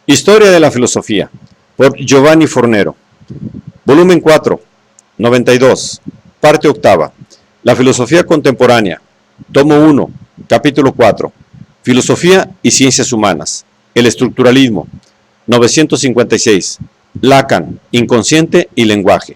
Historia de la filosofía, por Giovanni Fornero. Volumen 4, 92, parte octava. La filosofía contemporánea, tomo 1, capítulo 4. Filosofía y ciencias humanas. El estructuralismo, 956. Lacan, inconsciente y lenguaje.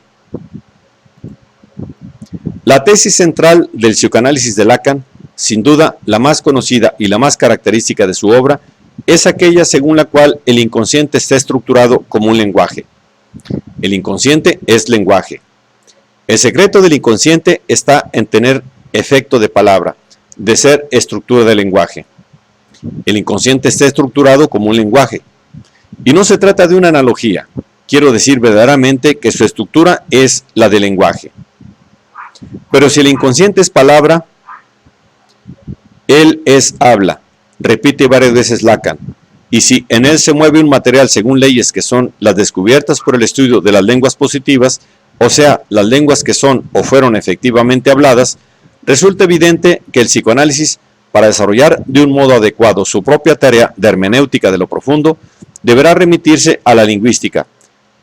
La tesis central del psicoanálisis de Lacan, sin duda la más conocida y la más característica de su obra, es aquella según la cual el inconsciente está estructurado como un lenguaje. El inconsciente es lenguaje. El secreto del inconsciente está en tener efecto de palabra, de ser estructura de lenguaje. El inconsciente está estructurado como un lenguaje. Y no se trata de una analogía. Quiero decir verdaderamente que su estructura es la del lenguaje. Pero si el inconsciente es palabra, él es habla, repite varias veces Lacan, y si en él se mueve un material según leyes que son las descubiertas por el estudio de las lenguas positivas, o sea, las lenguas que son o fueron efectivamente habladas, resulta evidente que el psicoanálisis, para desarrollar de un modo adecuado su propia tarea de hermenéutica de lo profundo, deberá remitirse a la lingüística,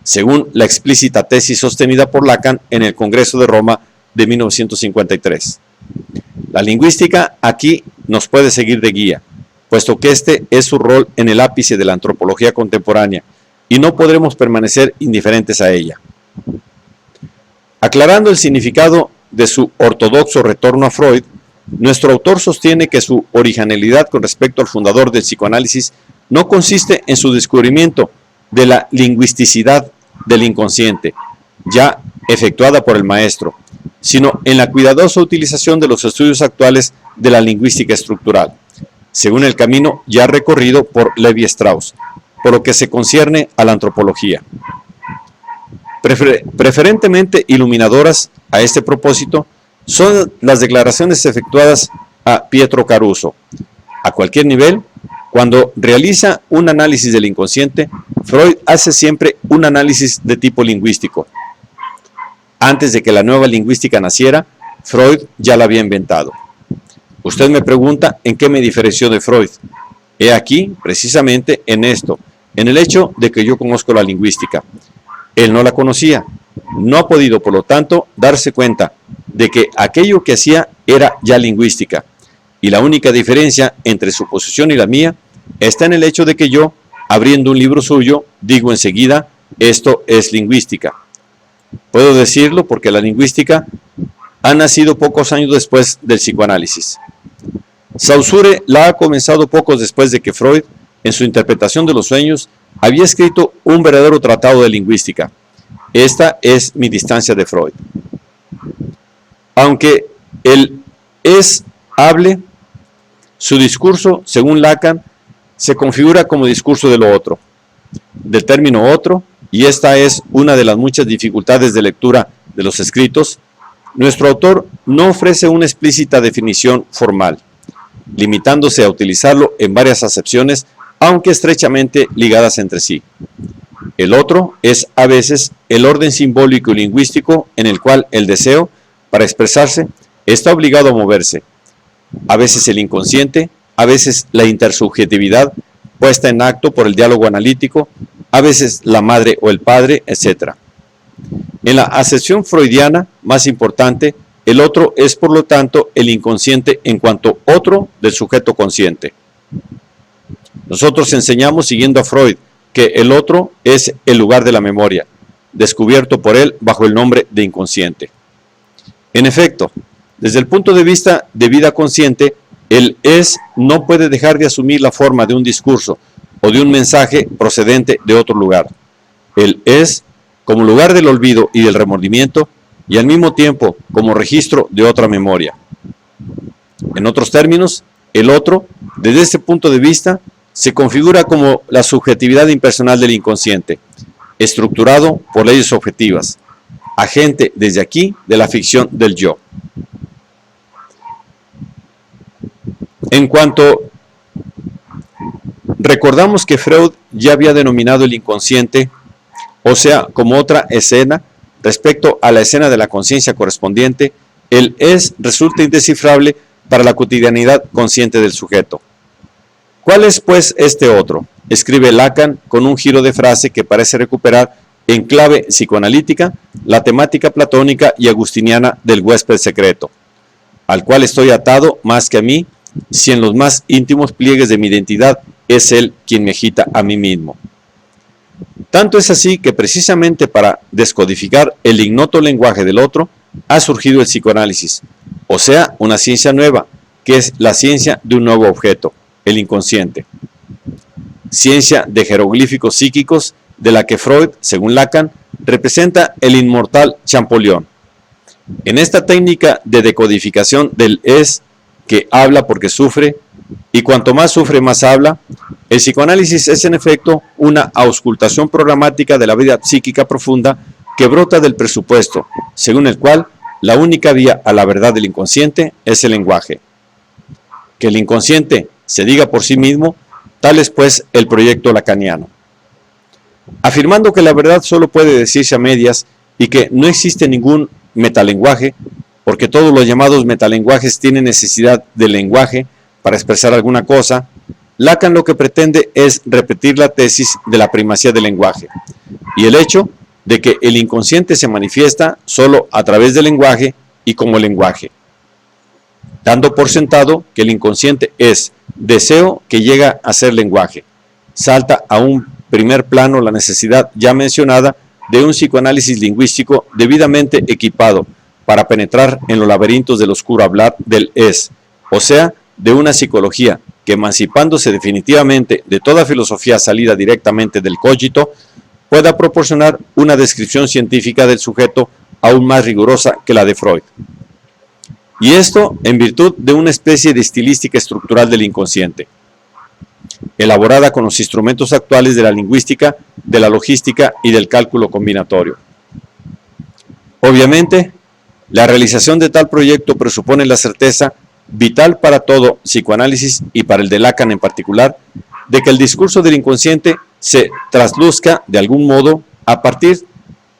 según la explícita tesis sostenida por Lacan en el Congreso de Roma de 1953. La lingüística aquí nos puede seguir de guía, puesto que este es su rol en el ápice de la antropología contemporánea, y no podremos permanecer indiferentes a ella. Aclarando el significado de su ortodoxo retorno a Freud, nuestro autor sostiene que su originalidad con respecto al fundador del psicoanálisis no consiste en su descubrimiento de la lingüisticidad del inconsciente, ya efectuada por el maestro, sino en la cuidadosa utilización de los estudios actuales de la lingüística estructural, según el camino ya recorrido por Levi-Strauss, por lo que se concierne a la antropología. Preferentemente iluminadoras a este propósito son las declaraciones efectuadas a Pietro Caruso. A cualquier nivel, cuando realiza un análisis del inconsciente, Freud hace siempre un análisis de tipo lingüístico. Antes de que la nueva lingüística naciera, Freud ya la había inventado. Usted me pregunta en qué me diferenció de Freud. He aquí, precisamente, en esto, en el hecho de que yo conozco la lingüística. Él no la conocía. No ha podido, por lo tanto, darse cuenta de que aquello que hacía era ya lingüística. Y la única diferencia entre su posición y la mía está en el hecho de que yo, abriendo un libro suyo, digo enseguida, esto es lingüística. Puedo decirlo porque la lingüística ha nacido pocos años después del psicoanálisis. Saussure la ha comenzado pocos después de que Freud, en su interpretación de los sueños, había escrito un verdadero tratado de lingüística. Esta es mi distancia de Freud. Aunque el es hable, su discurso, según Lacan, se configura como discurso de lo otro, del término otro, y esta es una de las muchas dificultades de lectura de los escritos. Nuestro autor no ofrece una explícita definición formal, limitándose a utilizarlo en varias acepciones, aunque estrechamente ligadas entre sí. El otro es a veces el orden simbólico y lingüístico en el cual el deseo, para expresarse, está obligado a moverse. A veces el inconsciente, a veces la intersubjetividad, puesta en acto por el diálogo analítico, a veces la madre o el padre, etc. En la acepción freudiana más importante, el otro es por lo tanto el inconsciente en cuanto otro del sujeto consciente. Nosotros enseñamos, siguiendo a Freud, que el otro es el lugar de la memoria, descubierto por él bajo el nombre de inconsciente. En efecto, desde el punto de vista de vida consciente, el es no puede dejar de asumir la forma de un discurso o de un mensaje procedente de otro lugar. El es como lugar del olvido y del remordimiento, y al mismo tiempo como registro de otra memoria. En otros términos, el otro, desde este punto de vista, se configura como la subjetividad impersonal del inconsciente, estructurado por leyes objetivas, agente desde aquí de la ficción del yo. En cuanto recordamos que Freud ya había denominado el inconsciente, o sea, como otra escena, respecto a la escena de la conciencia correspondiente, el es resulta indescifrable para la cotidianidad consciente del sujeto. ¿Cuál es pues este otro? Escribe Lacan con un giro de frase que parece recuperar en clave psicoanalítica la temática platónica y agustiniana del huésped secreto, al cual estoy atado más que a mí, si en los más íntimos pliegues de mi identidad es él quien me agita a mí mismo. Tanto es así que precisamente para descodificar el ignoto lenguaje del otro ha surgido el psicoanálisis, o sea, una ciencia nueva, que es la ciencia de un nuevo objeto, el inconsciente. Ciencia de jeroglíficos psíquicos de la que Freud, según Lacan, representa el inmortal Champollion. En esta técnica de decodificación del es, que habla porque sufre, y cuanto más sufre más habla, el psicoanálisis es en efecto una auscultación programática de la vida psíquica profunda que brota del presupuesto, según el cual la única vía a la verdad del inconsciente es el lenguaje. Que el inconsciente se diga por sí mismo, tal es pues el proyecto lacaniano. Afirmando que la verdad solo puede decirse a medias y que no existe ningún metalenguaje, porque todos los llamados metalenguajes tienen necesidad de lenguaje para expresar alguna cosa, Lacan lo que pretende es repetir la tesis de la primacía del lenguaje y el hecho de que el inconsciente se manifiesta solo a través del lenguaje y como lenguaje, dando por sentado que el inconsciente es deseo que llega a ser lenguaje. Salta a un primer plano la necesidad ya mencionada de un psicoanálisis lingüístico debidamente equipado para penetrar en los laberintos del oscuro hablar del es, o sea, de una psicología que, emancipándose definitivamente de toda filosofía salida directamente del cogito, pueda proporcionar una descripción científica del sujeto aún más rigurosa que la de Freud. Y esto en virtud de una especie de estilística estructural del inconsciente, elaborada con los instrumentos actuales de la lingüística, de la logística y del cálculo combinatorio. Obviamente, la realización de tal proyecto presupone la certeza, vital para todo psicoanálisis y para el de Lacan en particular, de que el discurso del inconsciente se trasluzca de algún modo a partir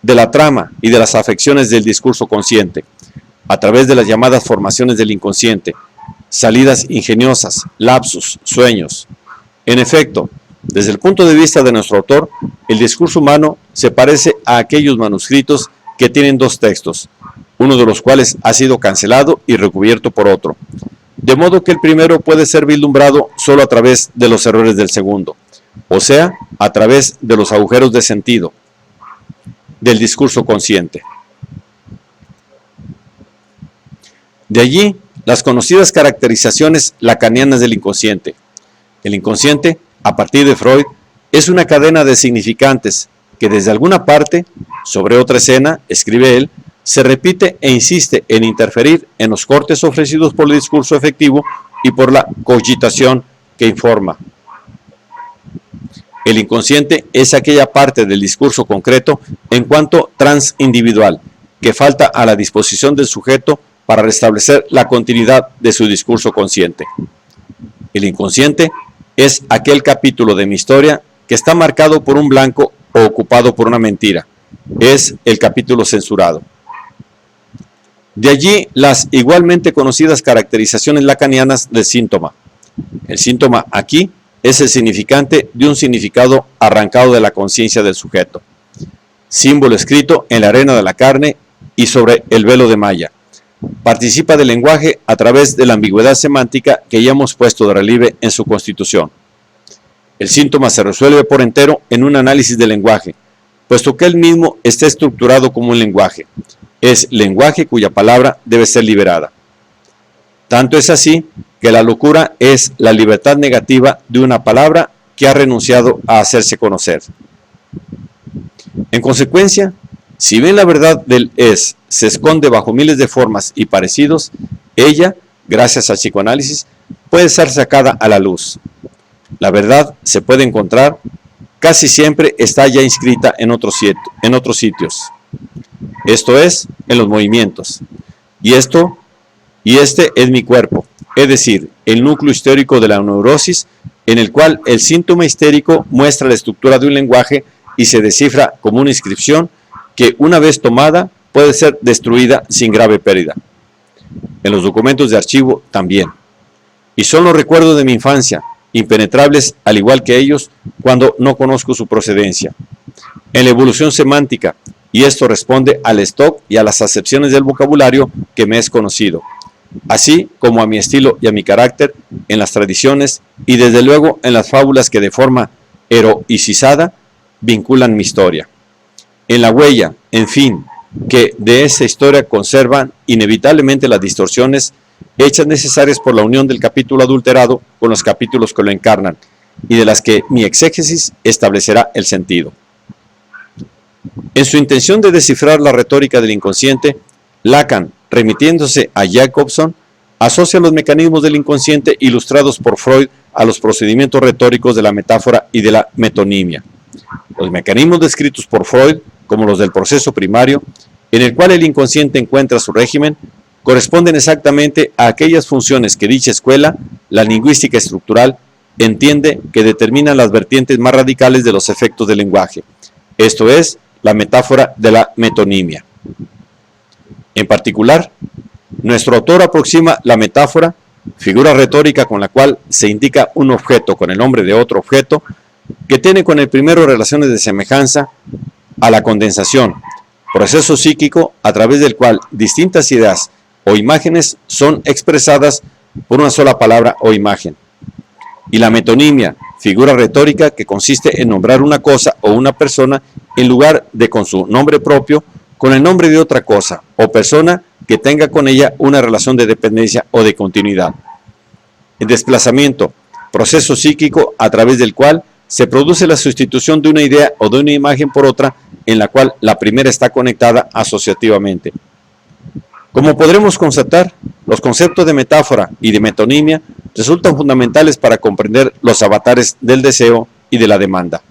de la trama y de las afecciones del discurso consciente, a través de las llamadas formaciones del inconsciente, salidas ingeniosas, lapsus, sueños. En efecto, desde el punto de vista de nuestro autor, el discurso humano se parece a aquellos manuscritos que tienen dos textos, uno de los cuales ha sido cancelado y recubierto por otro, de modo que el primero puede ser vislumbrado solo a través de los errores del segundo, o sea, a través de los agujeros de sentido del discurso consciente. De allí las conocidas caracterizaciones lacanianas del inconsciente. El inconsciente, a partir de Freud, es una cadena de significantes que desde alguna parte, sobre otra escena, escribe él, se repite e insiste en interferir en los cortes ofrecidos por el discurso efectivo y por la cogitación que informa. El inconsciente es aquella parte del discurso concreto en cuanto transindividual, que falta a la disposición del sujeto para restablecer la continuidad de su discurso consciente. El inconsciente es aquel capítulo de mi historia que está marcado por un blanco o ocupado por una mentira. Es el capítulo censurado. De allí las igualmente conocidas caracterizaciones lacanianas del síntoma. El síntoma aquí es el significante de un significado arrancado de la conciencia del sujeto. Símbolo escrito en la arena de la carne y sobre el velo de malla. Participa del lenguaje a través de la ambigüedad semántica que ya hemos puesto de relieve en su constitución. El síntoma se resuelve por entero en un análisis del lenguaje, puesto que él mismo está estructurado como un lenguaje. Es lenguaje cuya palabra debe ser liberada. Tanto es así que la locura es la libertad negativa de una palabra que ha renunciado a hacerse conocer. En consecuencia, si bien la verdad del es se esconde bajo miles de formas y parecidos, ella, gracias al psicoanálisis, puede ser sacada a la luz. La verdad se puede encontrar, casi siempre está ya inscrita en otros sitios. Esto es, en los movimientos. Y este es mi cuerpo, es decir, el núcleo histérico de la neurosis, en el cual el síntoma histérico muestra la estructura de un lenguaje y se descifra como una inscripción que, una vez tomada, puede ser destruida sin grave pérdida. En los documentos de archivo también. Y son los recuerdos de mi infancia, impenetrables al igual que ellos cuando no conozco su procedencia. En la evolución semántica, y esto responde al stock y a las acepciones del vocabulario que me es conocido, así como a mi estilo y a mi carácter en las tradiciones y desde luego en las fábulas que de forma heroicizada vinculan mi historia. En la huella, en fin, que de esa historia conservan inevitablemente las distorsiones hechas necesarias por la unión del capítulo adulterado con los capítulos que lo encarnan y de las que mi exégesis establecerá el sentido. En su intención de descifrar la retórica del inconsciente, Lacan, remitiéndose a Jacobson, asocia los mecanismos del inconsciente ilustrados por Freud a los procedimientos retóricos de la metáfora y de la metonimia. Los mecanismos descritos por Freud, como los del proceso primario, en el cual el inconsciente encuentra su régimen, corresponden exactamente a aquellas funciones que dicha escuela, la lingüística estructural, entiende que determinan las vertientes más radicales de los efectos del lenguaje, esto es, la metáfora de la metonimia. En particular, nuestro autor aproxima la metáfora, figura retórica con la cual se indica un objeto con el nombre de otro objeto, que tiene con el primero relaciones de semejanza, a la condensación, proceso psíquico a través del cual distintas ideas o imágenes son expresadas por una sola palabra o imagen. Y la metonimia, figura retórica que consiste en nombrar una cosa o una persona en lugar de con su nombre propio, con el nombre de otra cosa o persona que tenga con ella una relación de dependencia o de continuidad. El desplazamiento, proceso psíquico a través del cual se produce la sustitución de una idea o de una imagen por otra en la cual la primera está conectada asociativamente. Como podremos constatar, los conceptos de metáfora y de metonimia resultan fundamentales para comprender los avatares del deseo y de la demanda.